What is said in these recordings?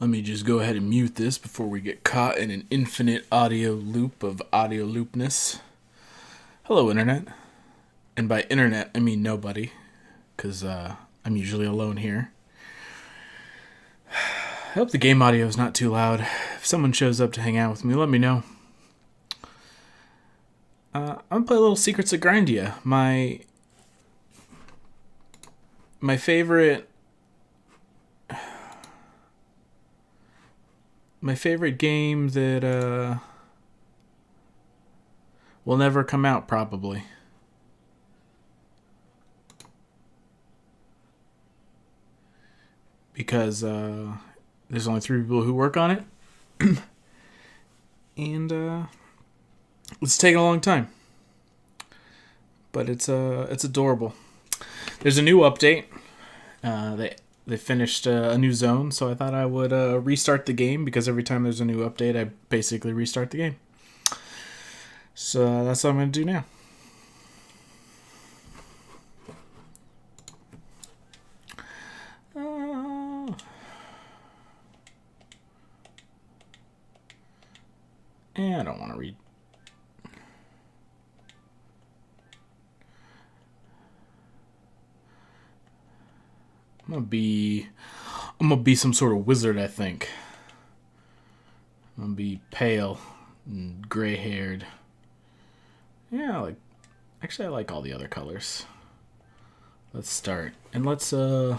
Let me just go ahead and mute this before we get caught in an infinite audio loop of audio loopness. Hello, Internet. And by Internet, I mean nobody, because I'm usually alone here. I hope the game audio is not too loud. If someone shows up to hang out with me, let me know. I'm going to play a little Secrets of Grindia. My favorite... My favorite game that will never come out, probably. Because there's only 3 people who work on it. And it's taken a long time. But it's adorable. There's a new update. They finished a new zone, so I thought I would restart the game, because every time there's a new update, I basically restart the game. So that's what I'm going to do now. I don't want to read. I'm gonna be some sort of wizard, I think. I'm gonna be pale and gray-haired. Yeah, I like all the other colors. Let's start. And let's be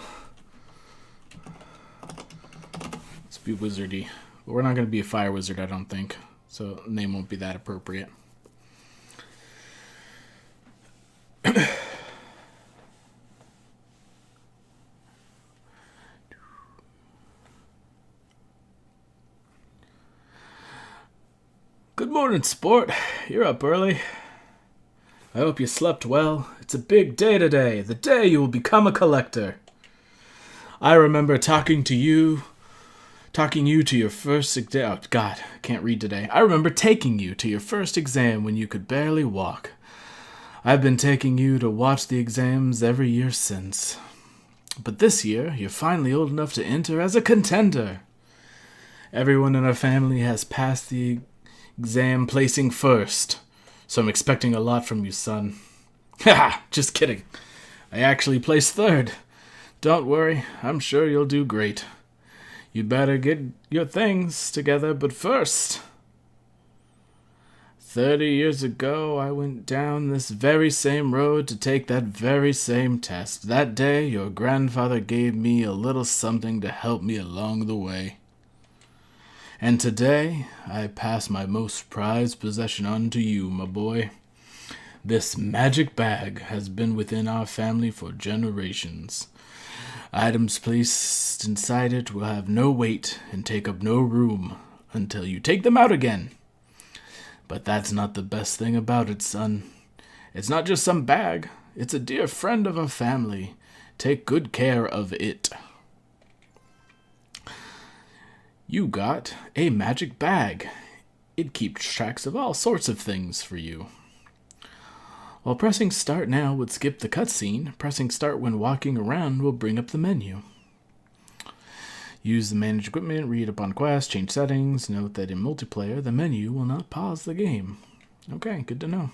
wizardy. But we're not gonna be a fire wizard, I don't think. So the name won't be that appropriate. Good morning, sport. You're up early. I hope you slept well. It's a big day today, the day you will become a collector. I remember taking you to your first exam. Oh, God, I can't read today. I remember taking you to your first exam when you could barely walk. I've been taking you to watch the exams every year since. But this year, you're finally old enough to enter as a contender. Everyone in our family has passed the exam placing first, so I'm expecting a lot from you, son. Haha, just kidding. I actually placed third. Don't worry, I'm sure you'll do great. You'd better get your things together, but first... 30 years ago, I went down this very same road to take that very same test. That day, your grandfather gave me a little something to help me along the way. And today, I pass my most prized possession on to you, my boy. This magic bag has been within our family for generations. Items placed inside it will have no weight and take up no room until you take them out again. But that's not the best thing about it, son. It's not just some bag. It's a dear friend of our family. Take good care of it. You got a magic bag. It keeps tracks of all sorts of things for you. While pressing start now would skip the cutscene, pressing start when walking around will bring up the menu. Use the manage equipment, read upon quest, change settings. Note that in multiplayer, the menu will not pause the game. Okay, good to know.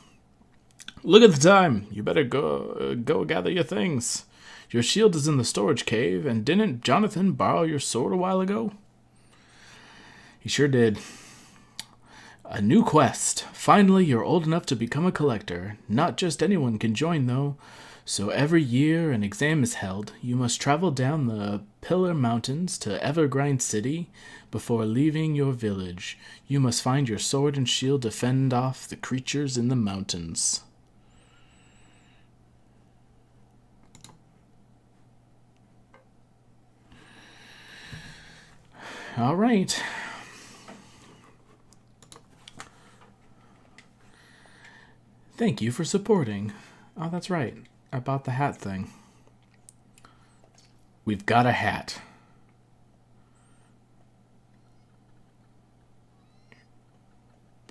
Look at the time. You better go gather your things. Your shield is in the storage cave, and didn't Jonathan borrow your sword a while ago? He sure did. A new quest. Finally, you're old enough to become a collector. Not just anyone can join, though. So every year an exam is held. You must travel down the Pillar Mountains to Evergrind City before leaving your village. You must find your sword and shield to fend off the creatures in the mountains. All right. Thank you for supporting. Oh, that's right. I bought the hat thing. We've got a hat.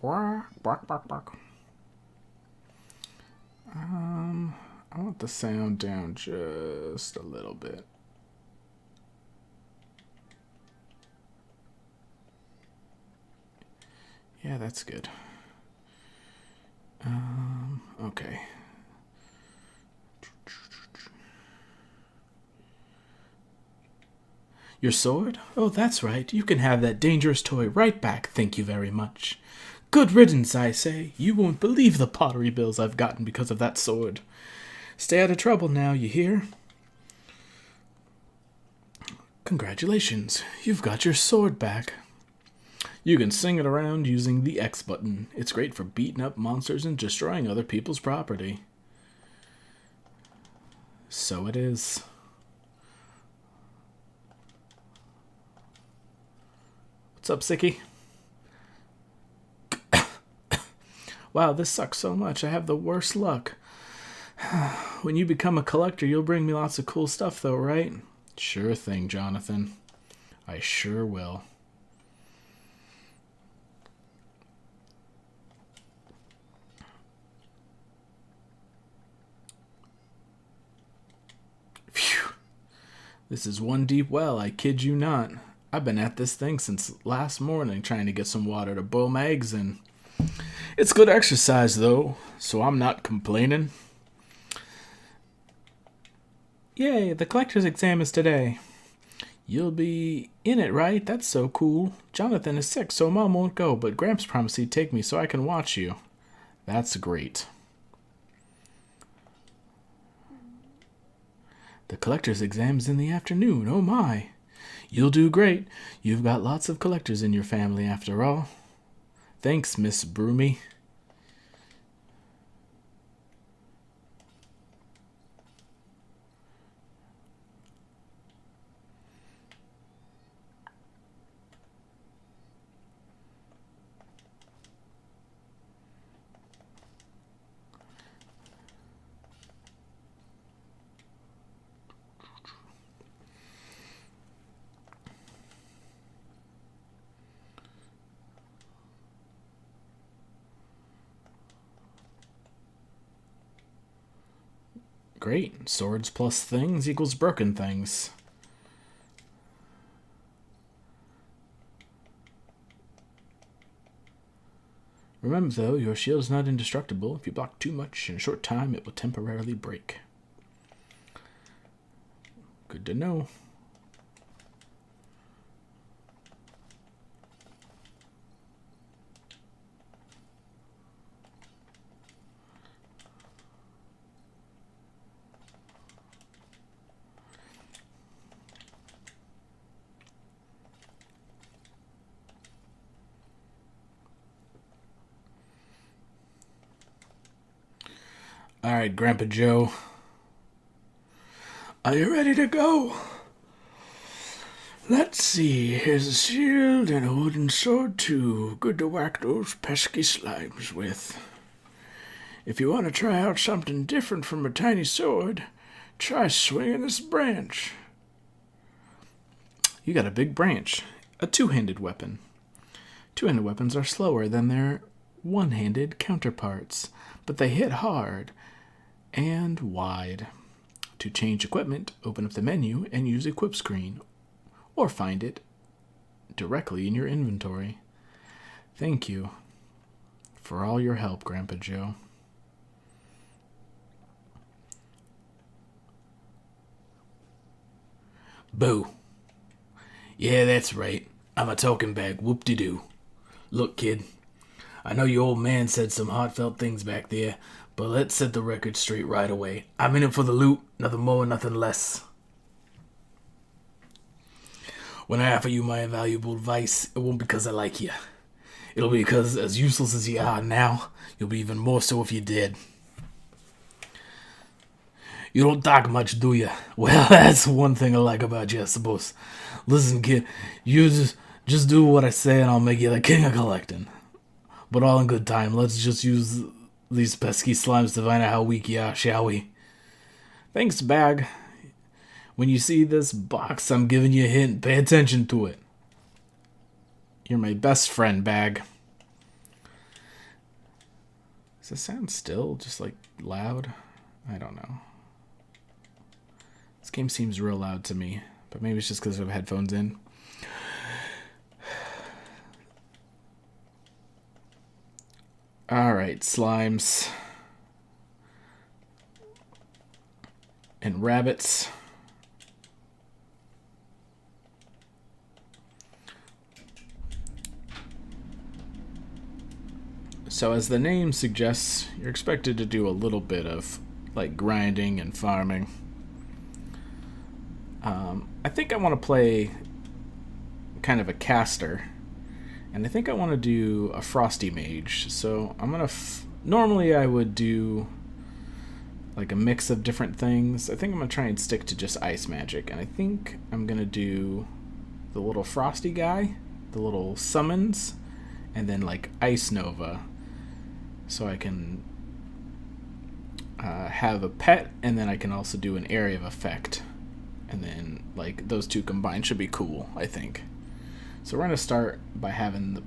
Bark, bark, bark, bark. I want the sound down just a little bit. Yeah, that's good. Okay. Your sword? Oh, that's right. You can have that dangerous toy right back, thank you very much. Good riddance, I say. You won't believe the pottery bills I've gotten because of that sword. Stay out of trouble now, you hear? Congratulations, you've got your sword back. You can swing it around using the X button. It's great for beating up monsters and destroying other people's property. So it is. What's up, Sicky? Wow, this sucks so much. I have the worst luck. When you become a collector, you'll bring me lots of cool stuff, though, right? Sure thing, Jonathan. I sure will. Phew. This is one deep well, I kid you not. I've been at this thing since last morning trying to get some water to boil my eggs in. It's good exercise, though, so I'm not complaining. Yay, the collector's exam is today. You'll be in it, right? That's so cool. Jonathan is sick, so Mom won't go, but Gramps promised he'd take me so I can watch you. That's great. The collector's exam's in the afternoon, oh my. You'll do great. You've got lots of collectors in your family, after all. Thanks, Miss Broomy. Great. Swords plus things equals broken things. Remember, though, your shield is not indestructible. If you block too much, in a short time, it will temporarily break. Good to know. All right, Grandpa Joe. Are you ready to go? Let's see. Here's a shield and a wooden sword, too. Good to whack those pesky slimes with. If you want to try out something different from a tiny sword, try swinging this branch. You got a big branch. A two-handed weapon. Two-handed weapons are slower than their one-handed counterparts, but they hit hard and wide. To change equipment, open up the menu and use Equip Screen, or find it directly in your inventory. Thank you for all your help, Grandpa Joe. Boo. Yeah, that's right. I'm a talking bag. Whoop-de-doo. Look, kid, I know your old man said some heartfelt things back there, but let's set the record straight right away. I'm in it for the loot, nothing more, nothing less. When I offer you my invaluable advice, it won't be because I like you. It'll be because, as useless as you are now, you'll be even more so if you did. You don't talk much, do you? Well, that's one thing I like about you, I suppose. Listen, kid, you just do what I say and I'll make you the king of collecting. But all in good time, let's just use these pesky slimes to find out how weak you are, shall we? Thanks, Bag. When you see this box, I'm giving you a hint. Pay attention to it. You're my best friend, Bag. Does this sound still just like loud? I don't know. This game seems real loud to me, but maybe it's just because I have headphones in. Alright, slimes. And rabbits. So as the name suggests, you're expected to do a little bit of like grinding and farming. I think I want to play kind of a caster, and I think I want to do a frosty mage. So I'm gonna normally I would do like a mix of different things. I think I'm gonna try and stick to just ice magic, and I think I'm gonna do the little frosty guy, the little summons, and then like ice nova, so I can have a pet, and then I can also do an area of effect, and then like those two combined should be cool, I think. So we're gonna start by having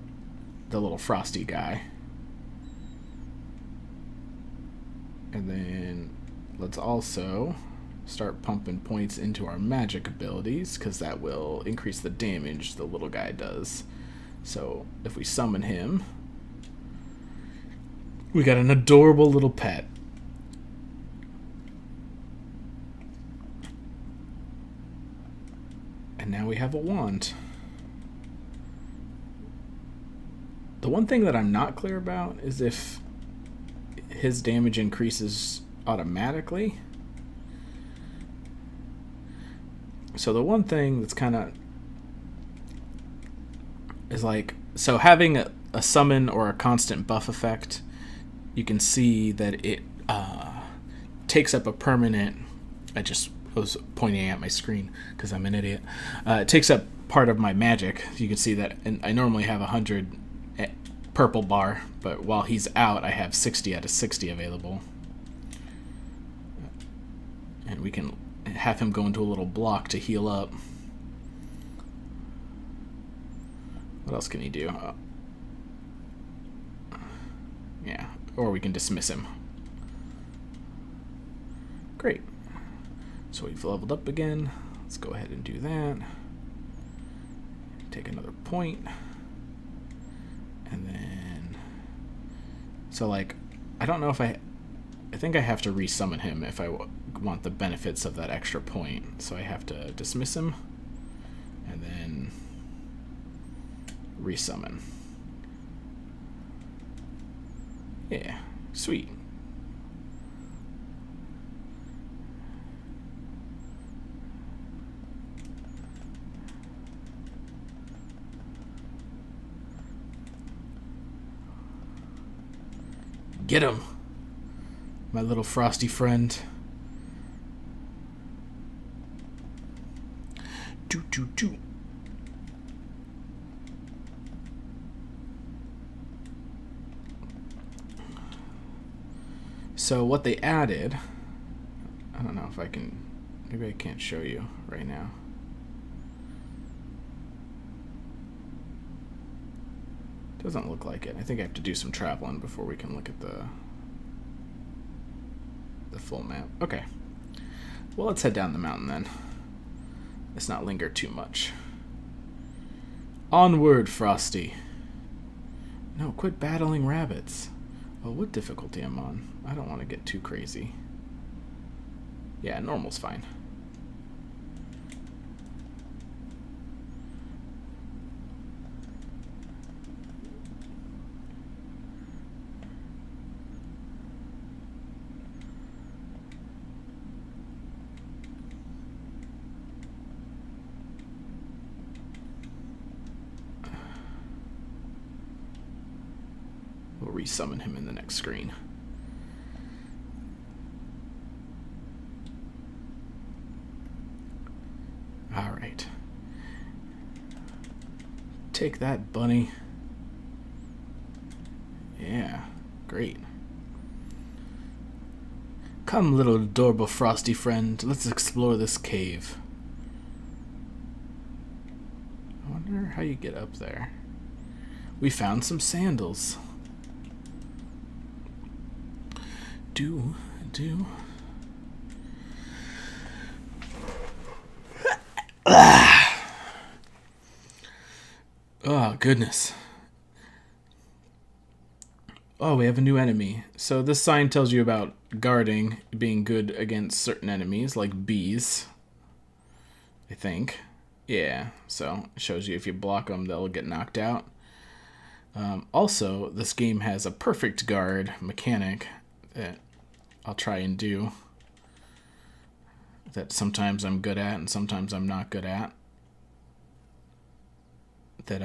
the little frosty guy, and then let's also start pumping points into our magic abilities, because that will increase the damage the little guy does. So if we summon him, we got an adorable little pet. And now we have a wand. The one thing that I'm not clear about is if his damage increases automatically. So the one thing that's kind of is like, so having a summon or a constant buff effect, you can see that it takes up a permanent, I just was pointing at my screen because I'm an idiot. It takes up part of my magic. You can see that, and I normally have 100 purple bar, but while he's out, I have 60 out of 60 available. And we can have him go into a little block to heal up. What else can he do? Yeah, or we can dismiss him. Great. So we've leveled up again. Let's go ahead and do that. Take another point. And then... So, like, I don't know if I think I have to resummon him if I want the benefits of that extra point. So I have to dismiss him. And then... resummon. Yeah, sweet. Get him, my little frosty friend. Doo. So what they added, I don't know if I can, maybe I can't show you right now. Doesn't look like it. I think I have to do some traveling before we can look at the full map. Okay. Well, let's head down the mountain then. Let's not linger too much. Onward, Frosty. No, quit battling rabbits. Oh, what difficulty I'm on? I don't want to get too crazy. Yeah, normal's fine. We'll resummon him in the next screen. Alright. Take that, bunny. Yeah, great. Come, little adorable frosty friend, let's explore this cave. I wonder how you get up there. We found some sandals. Do. Oh, goodness. Oh, we have a new enemy. So this sign tells you about guarding being good against certain enemies, like bees, I think. Yeah, so it shows you if you block them, they'll get knocked out. Also, this game has a perfect guard mechanic that I'll try and do, that sometimes I'm good at and sometimes I'm not good at. That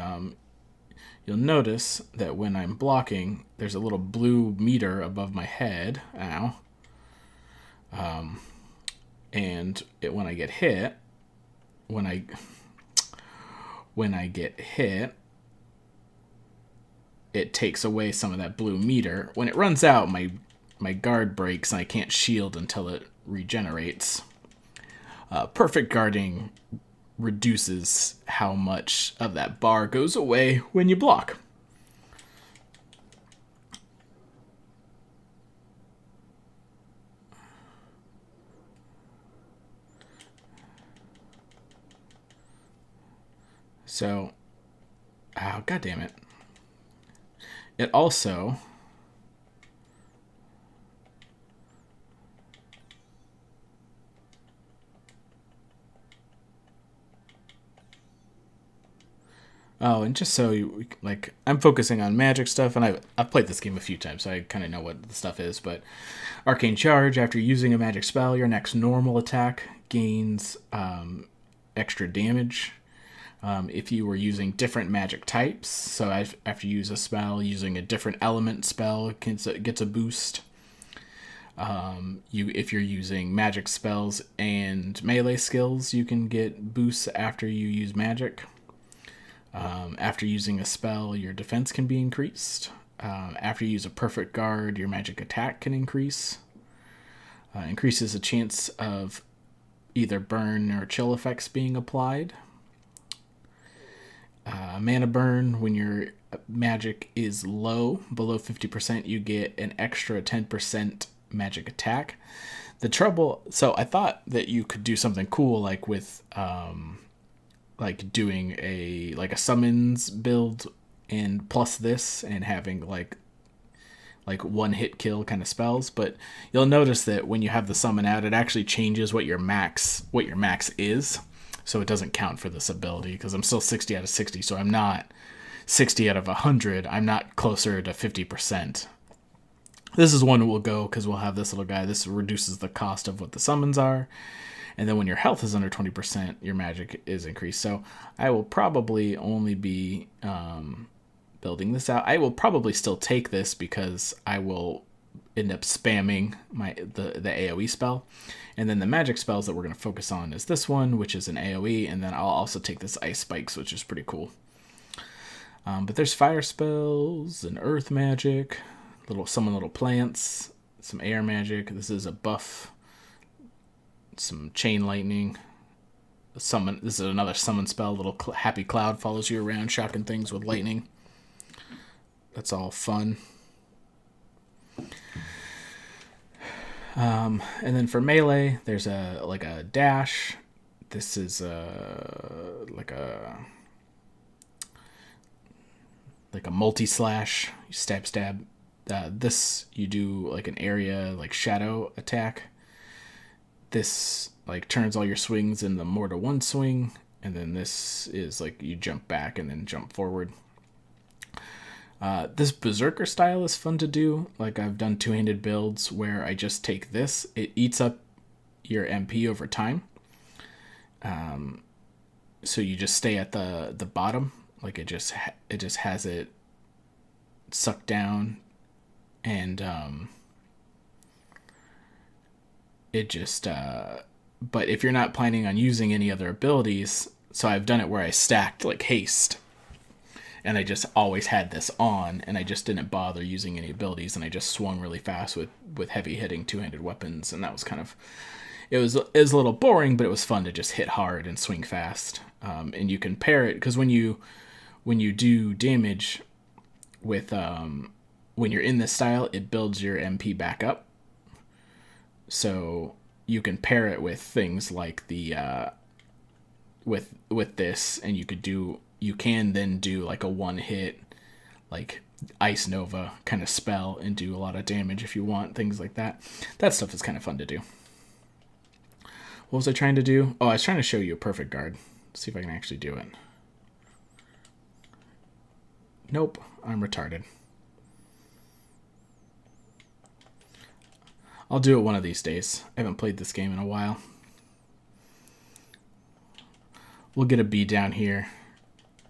you'll notice that when I'm blocking, there's a little blue meter above my head. Ow. And when I get hit, when I get hit, it takes away some of that blue meter. When it runs out, my guard breaks and I can't shield until it regenerates. Perfect guarding reduces how much of that bar goes away when you block. So, oh, god damn it. It also oh, and just so you, like, I'm focusing on magic stuff, and I've played this game a few times, so I kind of know what the stuff is. But Arcane Charge, after using a magic spell, your next normal attack gains extra damage. If you were using different magic types, so after you use a spell using a different element spell, it gets a boost. If you're using magic spells and melee skills, you can get boosts after you use magic. After using a spell, your defense can be increased. After you use a perfect guard, your magic attack can increase. Increases the chance of either burn or chill effects being applied. Mana burn, when your magic is low, below 50%, you get an extra 10% magic attack. The trouble, so I thought that you could do something cool, like with like doing a summons build and plus this, and having like one hit kill kind of spells. But you'll notice that when you have the summon out, it actually changes what your max is, so it doesn't count for this ability, because I'm still 60 out of 60, so I'm not 60 out of 100. I'm not closer to 50%. This is one we'll go, because we'll have this little guy. This reduces the cost of what the summons are. And then when your health is under 20%, your magic is increased. So I will probably only be building this out. I will probably still take this, because I will end up spamming the AoE spell. And then the magic spells that we're going to focus on is this one, which is an AoE. And then I'll also take this Ice Spikes, which is pretty cool. But there's fire spells and earth magic, summon little plants, some air magic. This is a buff. Some chain lightning. Summon. This is another summon spell. Little happy cloud follows you around, shocking things with lightning. That's all fun. And then for melee, there's a dash. This is like a multi-slash. You stab. This you do like an area like shadow attack. This like turns all your swings into more to one swing, and then this is like you jump back and then jump forward. This berserker style is fun to do. Like, I've done two-handed builds where I just take this. It eats up your MP over time. So you just stay at the bottom. Like, it just has it sucked down, and it just but if you're not planning on using any other abilities, so I've done it where I stacked like haste, and I just always had this on, and I just didn't bother using any abilities, and I just swung really fast with heavy hitting two-handed weapons, and that was kind of, it was a little boring, but it was fun to just hit hard and swing fast. And you can pair it, because when you do damage with when you're in this style, it builds your MP back up. So you can pair it with things like the with this, and you can then do like a one hit, like Ice Nova kind of spell and do a lot of damage if you want, things like that. That stuff is kind of fun to do. What was I trying to do? Oh, I was trying to show you a perfect guard. See if I can actually do it. Nope, I'm retarded. I'll do it one of these days. I haven't played this game in a while. We'll get a bee down here,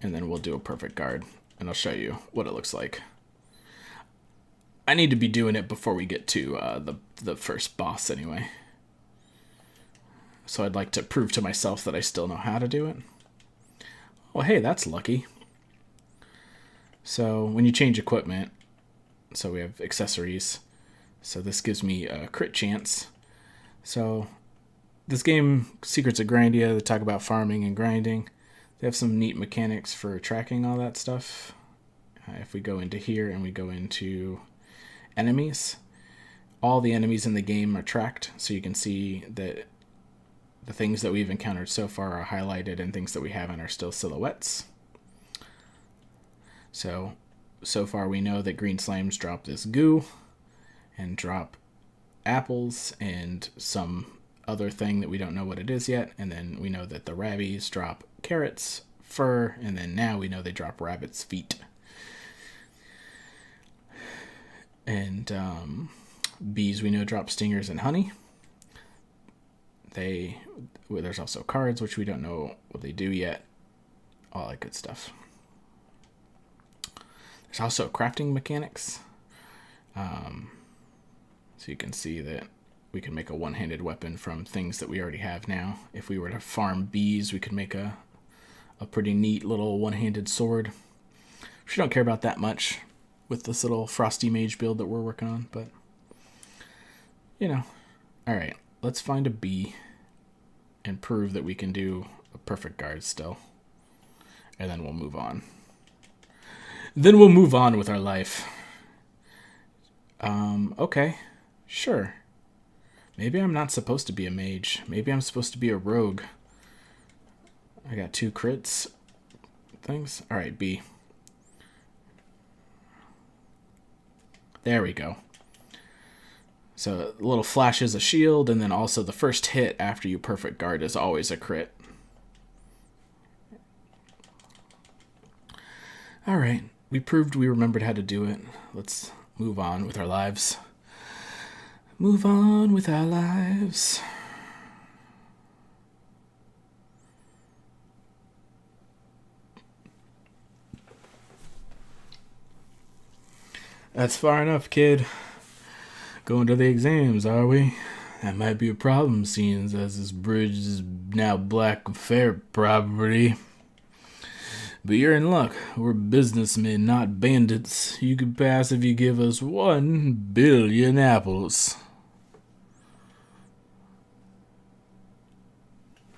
and then we'll do a perfect guard, and I'll show you what it looks like. I need to be doing it before we get to the first boss anyway. So I'd like to prove to myself that I still know how to do it. Oh, hey, that's lucky. So when you change equipment, so we have accessories. So this gives me a crit chance. So this game, Secrets of Grindia, they talk about farming and grinding. They have some neat mechanics for tracking all that stuff. If we go into here and we go into enemies, all the enemies in the game are tracked. So you can see that the things that we've encountered so far are highlighted and things that we haven't are still silhouettes. So far we know that green slimes drop this goo and drop apples and some other thing that we don't know what it is yet. And then we know that the rabbies drop carrots, fur, and then now we know they drop rabbits' feet. And bees we know drop stingers and honey. There's also cards, which we don't know what they do yet. All that good stuff. There's also crafting mechanics. So you can see that we can make a one-handed weapon from things that we already have now. If we were to farm bees, we could make a pretty neat little one-handed sword. Which we don't care about that much with this little Frosty Mage build that we're working on, but you know. Alright, let's find a bee and prove that we can do a perfect guard still. And then we'll move on. Then we'll move on with our life. Okay. Sure. Maybe I'm not supposed to be a mage. Maybe I'm supposed to be a rogue. I got 2 crits things. Alright, B. There we go. So a little flashes a shield, and then also the first hit after you perfect guard is always a crit. Alright, we proved we remembered how to do it. Let's move on with our lives. Move on with our lives. That's far enough, kid. Going to the exams, are we? That might be a problem, seeing as this bridge is now Black Fair property. But you're in luck. We're businessmen, not bandits. You could pass if you give us 1 billion apples.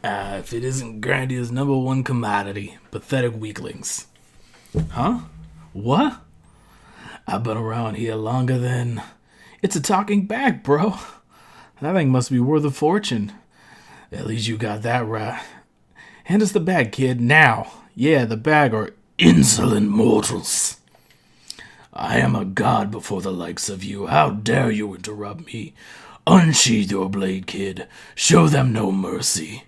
If it isn't Grindia's #1 commodity, pathetic weaklings. Huh? What? I've been around here longer than... It's a talking bag, bro. That thing must be worth a fortune. At least you got that right. Hand us the bag, kid, now. Yeah, the bag, or insolent mortals. I am a god before the likes of you. How dare you interrupt me? Unsheath your blade, kid. Show them no mercy.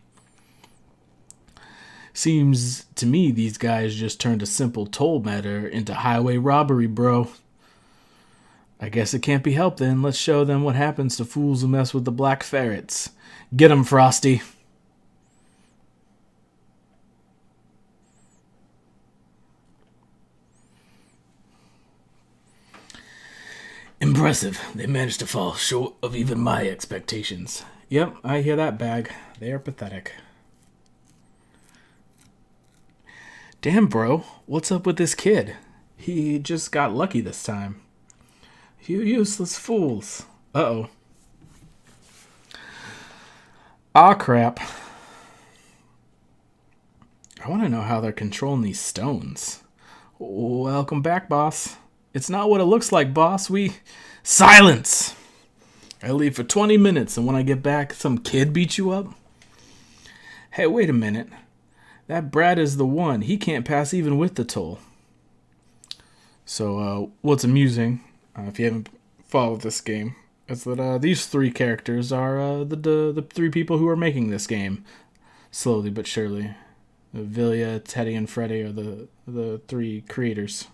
Seems to me these guys just turned a simple toll matter into highway robbery, bro. I guess it can't be helped then. Let's show them what happens to fools who mess with the black ferrets. Get 'em, Frosty. Impressive. They managed to fall short of even my expectations. Yep, I hear that, bag. They are pathetic. Damn, bro. What's up with this kid? He just got lucky this time. You useless fools. Uh-oh. Aw, crap. I want to know how they're controlling these stones. Welcome back, boss. It's not what it looks like, boss. Silence! I leave for 20 minutes, and when I get back, some kid beat you up? Hey, wait a minute. That Brad is the one. He can't pass even with the toll. So, what's amusing, if you haven't followed this game, is that these three characters are the three people who are making this game, slowly but surely. Vilya, Teddy, and Freddy are the three creators.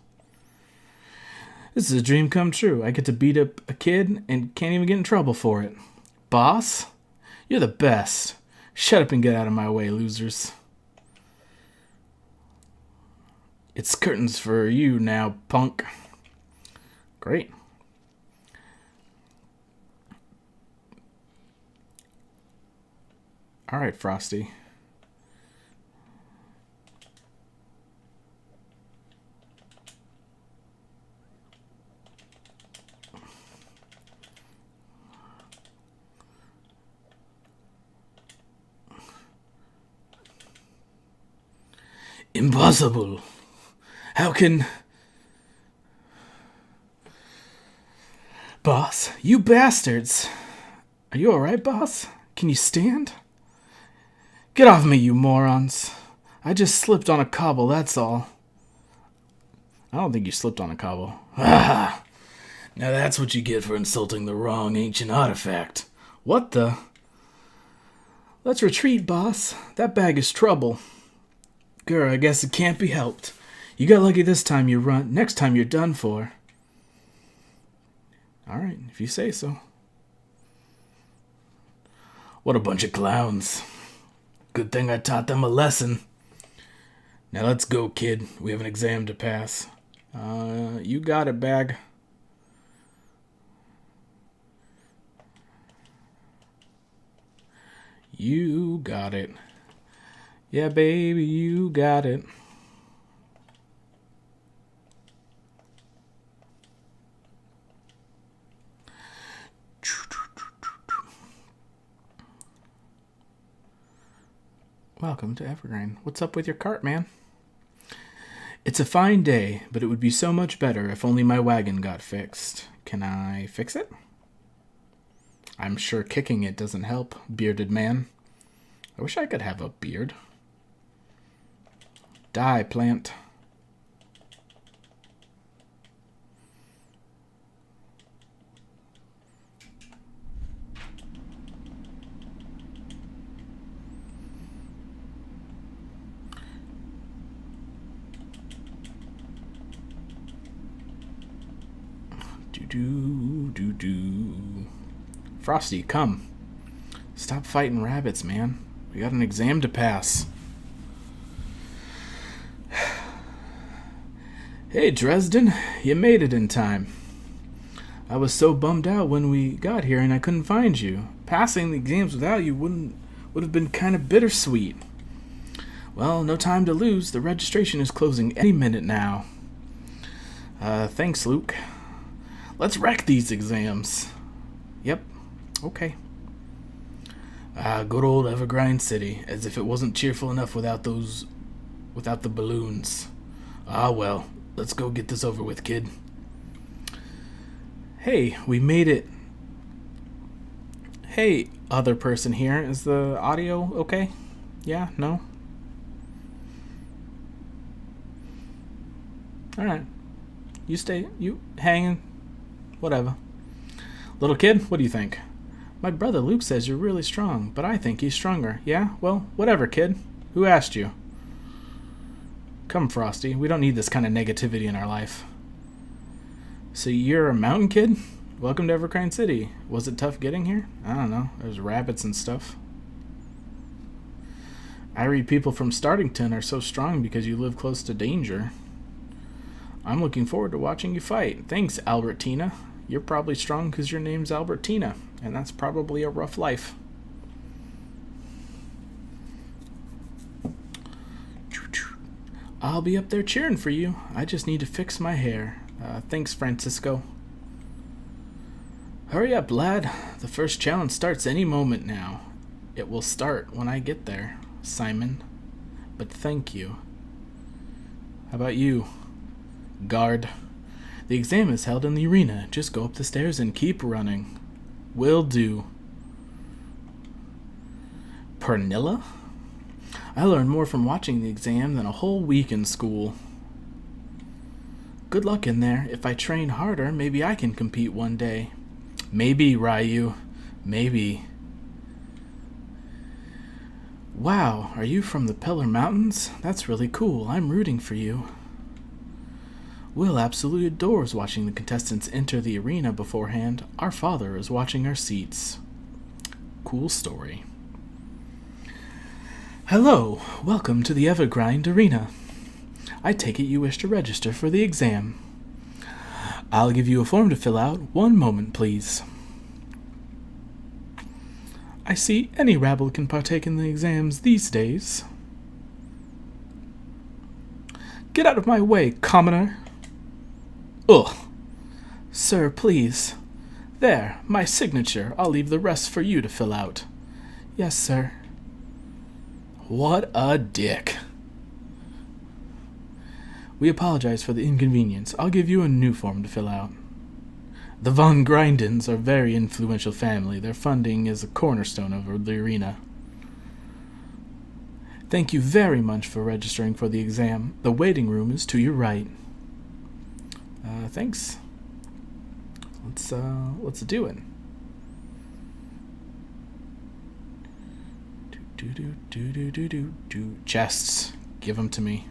This is a dream come true. I get to beat up a kid and can't even get in trouble for it. Boss, you're the best. Shut up and get out of my way, losers. It's curtains for you now, punk. Great. All right, Frosty. Impossible. How can... Boss, you bastards. Are you alright, boss? Can you stand? Get off me, you morons. I just slipped on a cobble, that's all. I don't think you slipped on a cobble. Ah! Now that's what you get for insulting the wrong ancient artifact. What the? Let's retreat, boss. That bag is trouble. Girl, I guess it can't be helped. You got lucky this time you run. Next time you're done for. Alright, if you say so. What a bunch of clowns. Good thing I taught them a lesson. Now let's go, kid. We have an exam to pass. You got it, bag. You got it. Yeah, baby, you got it. Welcome to Evergreen. What's up with your cart, man? It's a fine day, but it would be so much better if only my wagon got fixed. Can I fix it? I'm sure kicking it doesn't help, bearded man. I wish I could have a beard. Die, plant. Do. Frosty, come. Stop fighting rabbits, man. We got an exam to pass. Hey, Dresden, you made it in time. I was so bummed out when we got here and I couldn't find you. Passing the exams without you would have been kind of bittersweet. Well, no time to lose. The registration is closing any minute now. Thanks, Luke. Let's wreck these exams. Yep. Okay. Good old Evergreen City, as if it wasn't cheerful enough without the balloons. Well, let's go get this over with, kid. Hey, we made it. Hey, other person here. Is the audio okay? Yeah? No? Alright. You hanging. Whatever. Little kid, what do you think? My brother Luke says you're really strong, but I think he's stronger. Yeah? Well, whatever, kid. Who asked you? Come, Frosty. We don't need this kind of negativity in our life. So you're a mountain kid? Welcome to Evergreen City. Was it tough getting here? I don't know. There's rabbits and stuff. I read people from Startington are so strong because you live close to danger. I'm looking forward to watching you fight. Thanks, Albertina. You're probably strong because your name's Albertina, and that's probably a rough life. I'll be up there cheering for you. I just need to fix my hair. Thanks, Francisco. Hurry up, lad. The first challenge starts any moment now. It will start when I get there, Simon. But thank you. How about you, guard? The exam is held in the arena. Just go up the stairs and keep running. Will do. Pernilla? I learned more from watching the exam than a whole week in school. Good luck in there. If I train harder, maybe I can compete one day. Maybe, Ryu. Maybe. Wow, are you from the Pillar Mountains? That's really cool. I'm rooting for you. Will absolutely adores watching the contestants enter the arena beforehand. Our father is watching our seats. Cool story. Hello, welcome to the Evergrind Arena. I take it you wish to register for the exam. I'll give you a form to fill out. One moment, please. I see any rabble can partake in the exams these days. Get out of my way, commoner. Ugh. Sir, please. There, my signature. I'll leave the rest for you to fill out. Yes, sir. What a dick. We apologize for the inconvenience. I'll give you a new form to fill out. The Von Grindens are a very influential family. Their funding is a cornerstone of the arena. Thank you very much for registering for the exam. The waiting room is to your right. Thanks. Let's do it. Chests. Give them to me.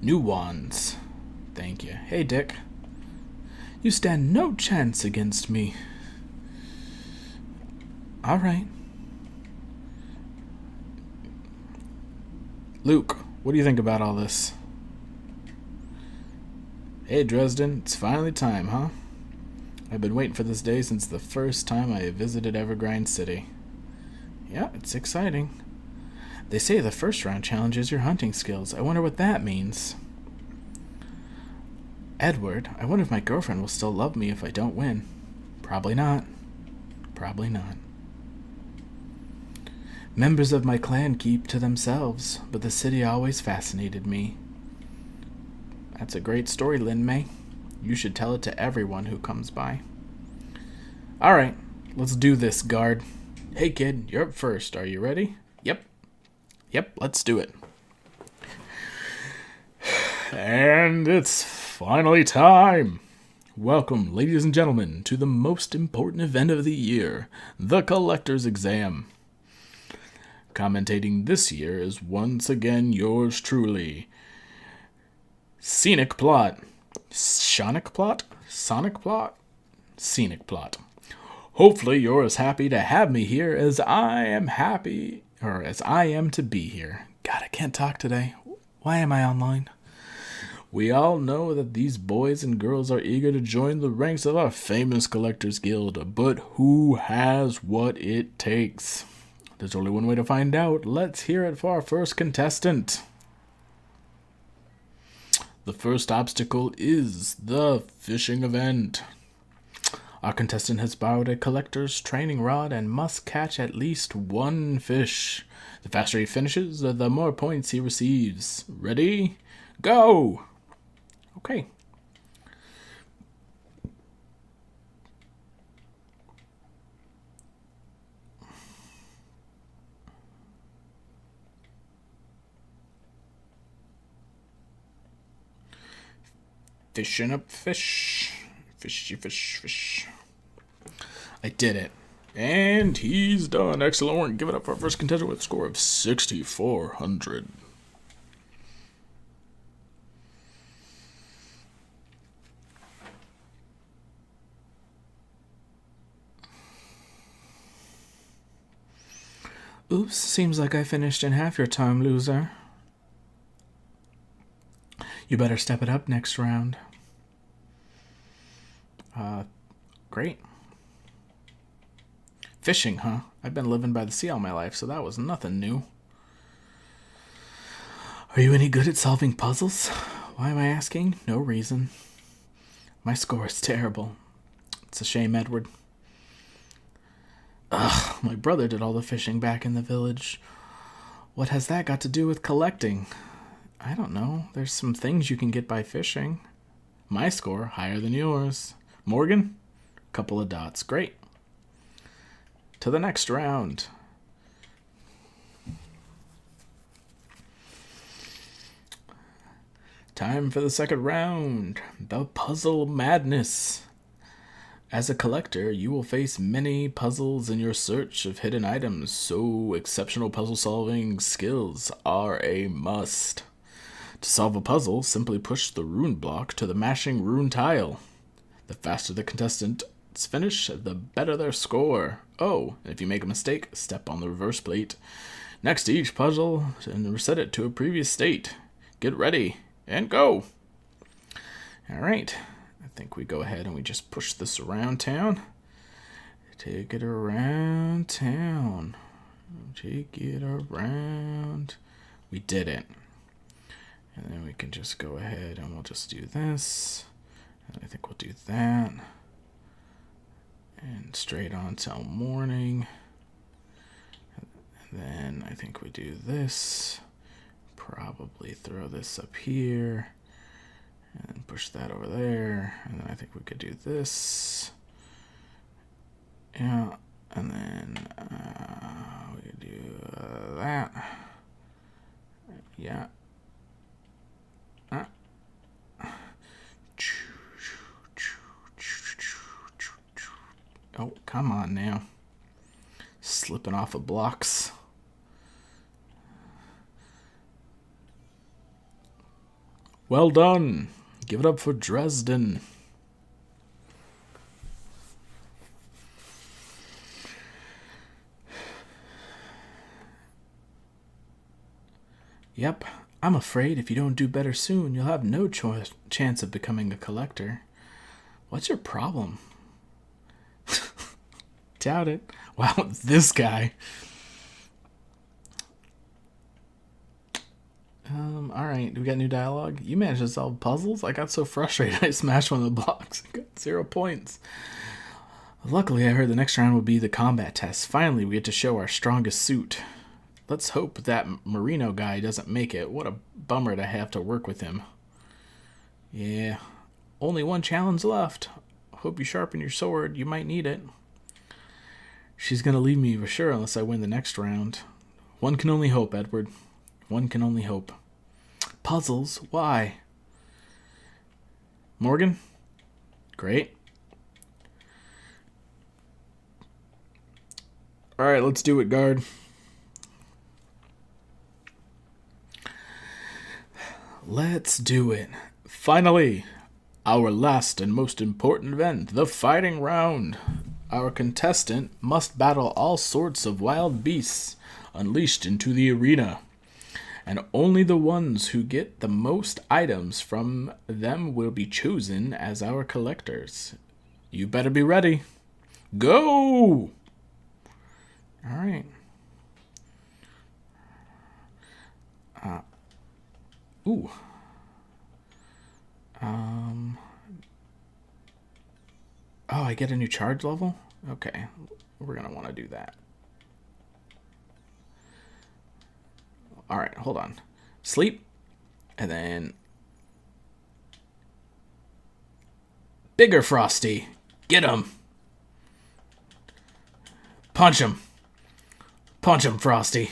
New wands. Thank you. Hey, Dick. You stand no chance against me. All right. Luke, what do you think about all this? Hey, Dresden, it's finally time, huh? I've been waiting for this day since the first time I visited Evergrind City. Yeah, it's exciting. They say the first round challenges your hunting skills. I wonder what that means. Edward, I wonder if my girlfriend will still love me if I don't win. Probably not. Probably not. Members of my clan keep to themselves, but the city always fascinated me. That's a great story, Lin May. You should tell it to everyone who comes by. Alright, let's do this, guard. Hey kid, you're up first. Are you ready? Yep, let's do it. And it's finally time. Welcome, ladies and gentlemen, to the most important event of the year, the Collector's Exam. Commentating this year is once again yours truly, Scenic Plot. Sonic Plot? Sonic Plot? Scenic Plot. Hopefully you're as happy to have me here as I am to be here. God, I can't talk today. Why am I online? We all know that these boys and girls are eager to join the ranks of our famous Collectors Guild, but who has what it takes? There's only one way to find out. Let's hear it for our first contestant. The first obstacle is the fishing event. Our contestant has borrowed a collector's training rod and must catch at least one fish. The faster he finishes, the more points he receives. Ready? Go! Okay. Fishing up fish. Fishy fish. I did it. And he's done. Excellent work. Give it up for our first contestant with a score of 6,400. Oops, seems like I finished in half your time, loser. You better step it up next round. Great. Fishing, huh? I've been living by the sea all my life, so that was nothing new. Are you any good at solving puzzles? Why am I asking? No reason. My score is terrible. It's a shame, Edward. Ugh, my brother did all the fishing back in the village. What has that got to do with collecting? I don't know. There's some things you can get by fishing. My score, higher than yours. Morgan? Couple of dots. Great. To the next round. Time for the second round. The Puzzle Madness. As a collector, you will face many puzzles in your search of hidden items, so exceptional puzzle-solving skills are a must. To solve a puzzle, simply push the rune block to the matching rune tile. The faster the contestants finish, the better their score. Oh, and if you make a mistake, step on the reverse plate next to each puzzle and reset it to a previous state. Get ready, and go! Alright. I think we go ahead and we just push this around town. Take it around town. Take it around. We did it. And then we can just go ahead and we'll just do this. And I think we'll do that. And straight on till morning. And then I think we do this. Probably throw this up here. And push that over there. And then I think we could do this. Yeah. And then we could do that. Yeah. Oh, come on now. Slipping off of blocks. Well done. Give it up for Dresden. Yep, I'm afraid if you don't do better soon, you'll have no chance of becoming a collector. What's your problem? Doubt it. Wow, this guy. Alright, do we got new dialogue? You managed to solve puzzles? I got so frustrated I smashed one of the blocks. I got 0 points. Luckily, I heard the next round would be the combat test. Finally, we get to show our strongest suit. Let's hope that Marino guy doesn't make it. What a bummer to have to work with him. Yeah, only one challenge left. Hope you sharpen your sword. You might need it. She's gonna leave me for sure unless I win the next round. One can only hope, Edward. One can only hope. Puzzles? Why? Morgan? Great. Alright, let's do it, guard. Let's do it. Finally, our last and most important event, the fighting round. Our contestant must battle all sorts of wild beasts unleashed into the arena. And only the ones who get the most items from them will be chosen as our collectors. You better be ready. Go! Alright. Ooh. Oh, I get a new charge level? Okay. We're going to want to do that. Alright, hold on. Sleep. And then... Bigger Frosty. Get him. Punch him. Punch him, Frosty.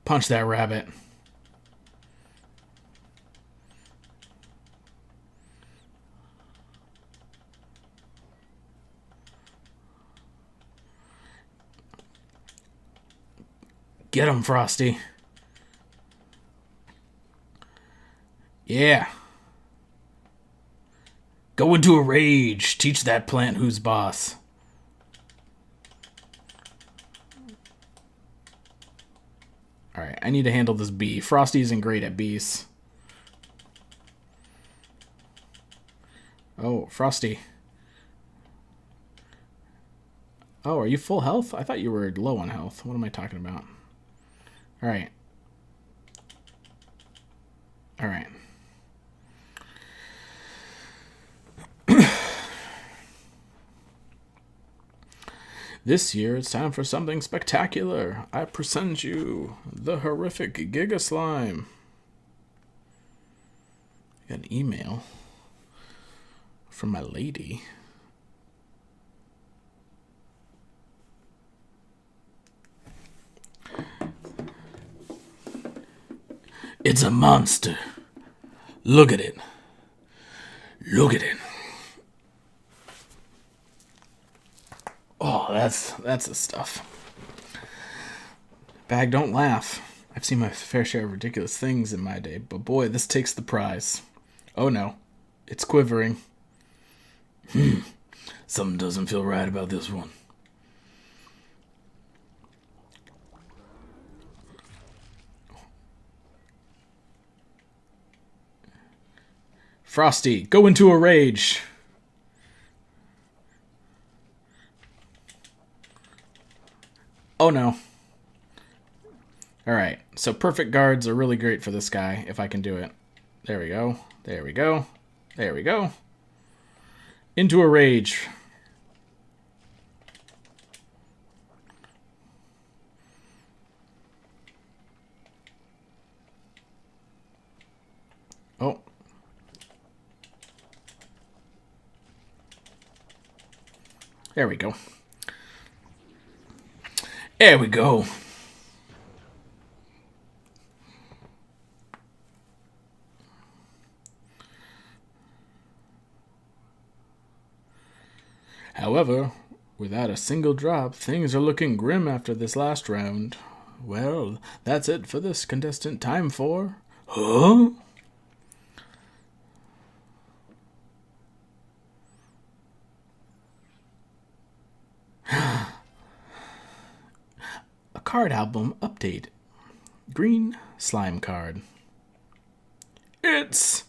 Punch that rabbit. Get him, Frosty. Yeah. Go into a rage. Teach that plant who's boss. Alright, I need to handle this bee. Frosty isn't great at bees. Oh, Frosty. Oh, are you full health? I thought you were low on health. What am I talking about? Alright. Alright. This year, it's time for something spectacular. I present you the horrific Giga Slime. Got an email from my lady. It's a monster. Look at it. Look at it. Oh, that's the stuff. Bag, don't laugh. I've seen my fair share of ridiculous things in my day, but boy, this takes the prize. Oh no, it's quivering. Something doesn't feel right about this one. Frosty, go into a rage. Oh no. Alright, so perfect guards are really great for this guy, if I can do it. There we go. There we go. There we go. Into a rage. Oh. There we go. There we go. However, without a single drop, things are looking grim after this last round. Well, that's it for this contestant. Time for... Huh? A card album update. Green slime card. It's...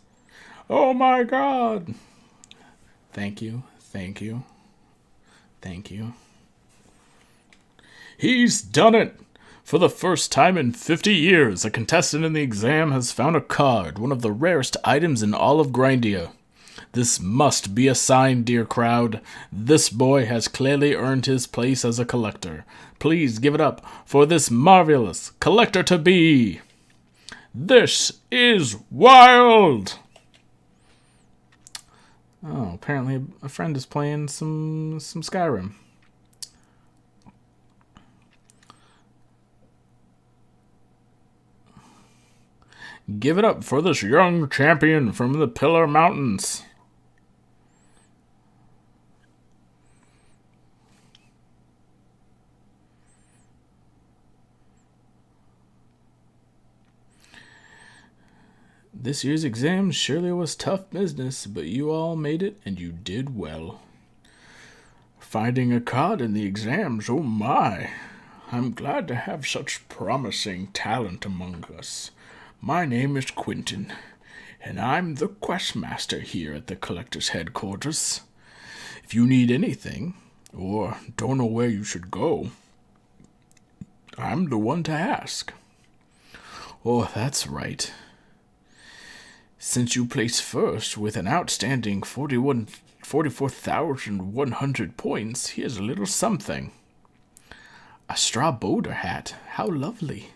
Oh my god! Thank you, thank you. Thank you. He's done it! For the first time in 50 years, a contestant in the exam has found a card, one of the rarest items in all of Grindia. This must be a sign, dear crowd. This boy has clearly earned his place as a collector. Please give it up for this marvelous collector-to-be. This is wild! Oh, apparently a friend is playing some Skyrim. Give it up for this young champion from the Pillar Mountains. This year's exam surely was tough business, but you all made it, and you did well. Finding a card in the exams, oh my. I'm glad to have such promising talent among us. My name is Quentin, and I'm the questmaster here at the collector's headquarters. If you need anything, or don't know where you should go, I'm the one to ask. Oh, that's right. Since you placed first with an outstanding 44,100 points, here's a little something. A straw boulder hat. How lovely.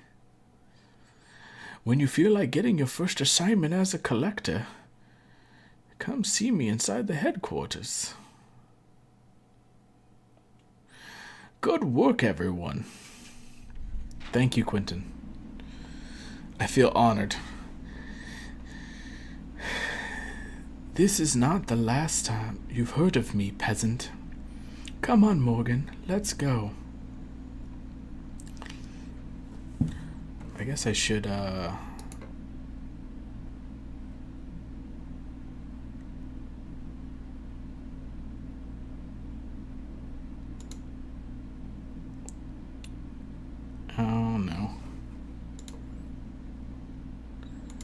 When you feel like getting your first assignment as a collector, come see me inside the headquarters. Good work, everyone. Thank you, Quentin. I feel honored. This is not the last time you've heard of me, peasant. Come on, Morgan, let's go. I guess I should